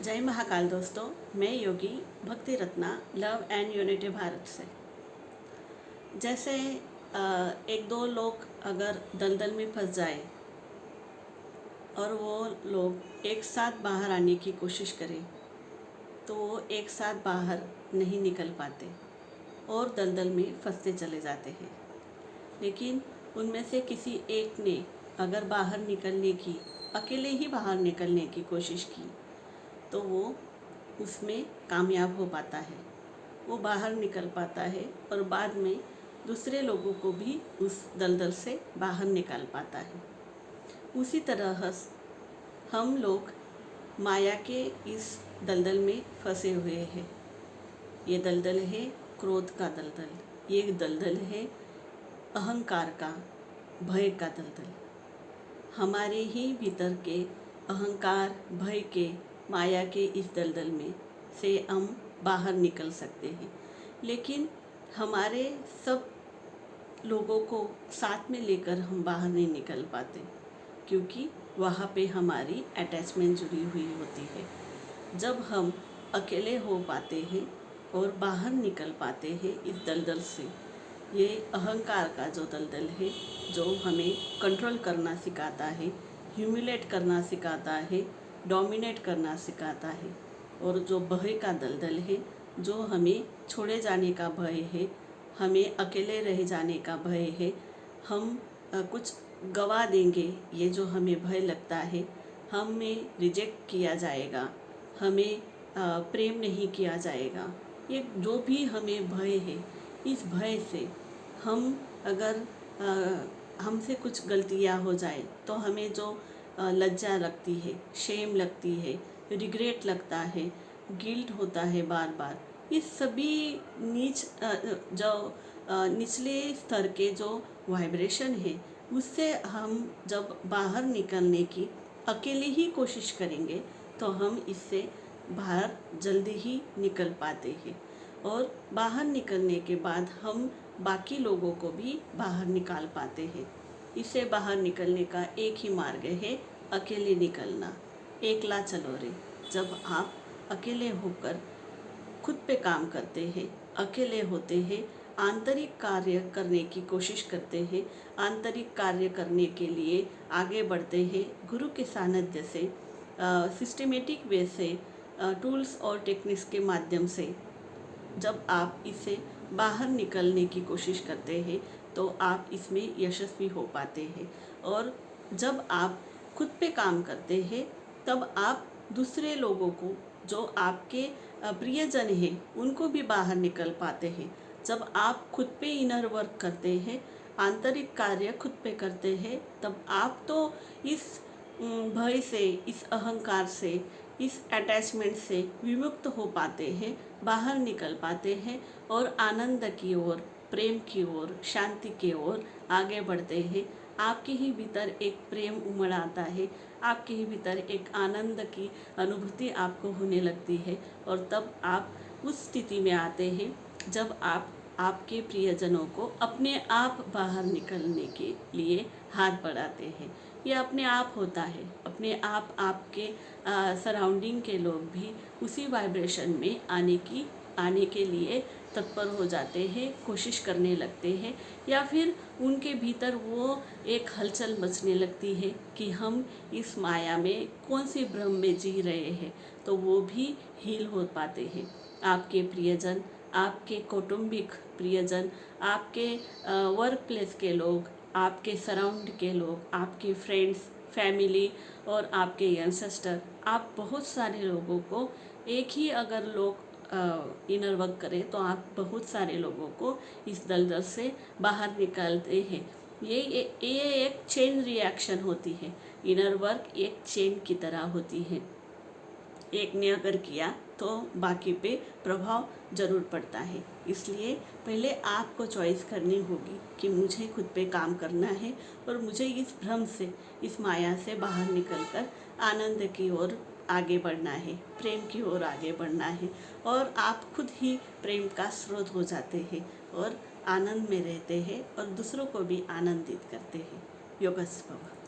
जय महाकाल दोस्तों, मैं योगी भक्ति Ratna love and unity Bharat से। जैसे एक दो लोग अगर दलदल में फंस जाए और वो लोग एक साथ बाहर आने की कोशिश करें तो वो एक साथ बाहर नहीं निकल पाते और दलदल में फंसते चले जाते हैं। लेकिन उनमें से किसी एक ने अगर बाहर निकलने की, अकेले ही बाहर निकलने की कोशिश की तो वो उसमें कामयाब हो पाता है, वो बाहर निकल पाता है और बाद में दूसरे लोगों को भी उस दलदल से बाहर निकाल पाता है। उसी तरह हम लोग माया के इस दलदल में फंसे हुए हैं। ये दलदल है क्रोध का दलदल, ये दलदल है अहंकार का, भय का दलदल। हमारे ही भीतर के अहंकार, भय के, माया के इस दलदल में से हम बाहर निकल सकते हैं। लेकिन हमारे सब लोगों को साथ में लेकर हम बाहर नहीं निकल पाते, क्योंकि वहाँ पे हमारी अटैचमेंट जुड़ी हुई होती है। जब हम अकेले हो पाते हैं और बाहर निकल पाते हैं इस दलदल से, ये अहंकार का जो दलदल है, जो हमें कंट्रोल करना सिखाता है, ह्यूमिलेट करना सिखाता है, डोमिनेट करना सिखाता है, और जो भय का दलदल है, जो हमें छोड़े जाने का भय है, हमें अकेले रह जाने का भय है, हम कुछ गवा देंगे, ये जो हमें भय लगता है, हमें रिजेक्ट किया जाएगा, हमें प्रेम नहीं किया जाएगा, ये जो भी हमें भय है, इस भय से हम अगर हमसे कुछ गलतियाँ हो जाए तो हमें जो लज्जा लगती है, शेम लगती है, रिग्रेट लगता है, गिल्ट होता है बार बार, इस सभी निचले स्तर के जो वाइब्रेशन है, उससे हम जब बाहर निकलने की अकेले ही कोशिश करेंगे तो हम इससे बाहर जल्दी ही निकल पाते हैं। और बाहर निकलने के बाद हम बाकी लोगों को भी बाहर निकाल पाते हैं। इससे बाहर निकलने का एक ही मार्ग है, अकेले निकलना। एकला चलो रे। जब आप अकेले होकर खुद पे काम करते हैं, अकेले होते हैं, आंतरिक कार्य करने की कोशिश करते हैं, आंतरिक कार्य करने के लिए आगे बढ़ते हैं, गुरु के सानिध्य से, सिस्टमेटिक वे से, टूल्स और टेक्निक्स के माध्यम से जब आप इससे बाहर निकलने की कोशिश करते हैं तो आप इसमें यशस्वी हो पाते हैं। और जब आप खुद पे काम करते हैं तब आप दूसरे लोगों को, जो आपके प्रियजन हैं, उनको भी बाहर निकल पाते हैं। जब आप खुद पे इनर वर्क करते हैं, आंतरिक कार्य खुद पे करते हैं, तब आप तो इस भय से, इस अहंकार से, इस अटैचमेंट से विमुक्त हो पाते हैं, बाहर निकल पाते हैं और आनंद की ओर, प्रेम की ओर, शांति की ओर आगे बढ़ते हैं। आपके ही भीतर एक प्रेम उमड़ आता है, आपके ही भीतर एक आनंद की अनुभूति आपको होने लगती है, और तब आप उस स्थिति में आते हैं जब आप आपके प्रियजनों को अपने आप बाहर निकलने के लिए हाथ बढ़ाते हैं। ये अपने आप होता है, अपने आप आपके सराउंडिंग के लोग भी उसी वाइब्रेशन में आने के लिए तत्पर हो जाते हैं, कोशिश करने लगते हैं, या फिर उनके भीतर वो एक हलचल मचने लगती है कि हम इस माया में कौन सी भ्रम में जी रहे हैं, तो वो भी हील हो पाते हैं। आपके प्रियजन, आपके कौटुंबिक प्रियजन, आपके वर्क प्लेस के लोग, आपके सराउंड के लोग, आपके फ्रेंड्स, फैमिली और आपके एंसेस्टर, आप बहुत सारे लोगों को एक ही अगर लोग इनर वर्क करें तो आप बहुत सारे लोगों को इस दलदल से बाहर निकालते हैं। ये एक चेन रिएक्शन होती है। इनर वर्क एक चेन की तरह होती है, एक ने अगर किया तो बाकी पे प्रभाव ज़रूर पड़ता है। इसलिए पहले आपको चॉइस करनी होगी कि मुझे खुद पे काम करना है और मुझे इस भ्रम से, इस माया से बाहर निकलकर आनंद की ओर आगे बढ़ना है, प्रेम की ओर आगे बढ़ना है, और आप खुद ही प्रेम का स्रोत हो जाते हैं और आनंद में रहते हैं और दूसरों को भी आनंदित करते हैं। योगस्व भव।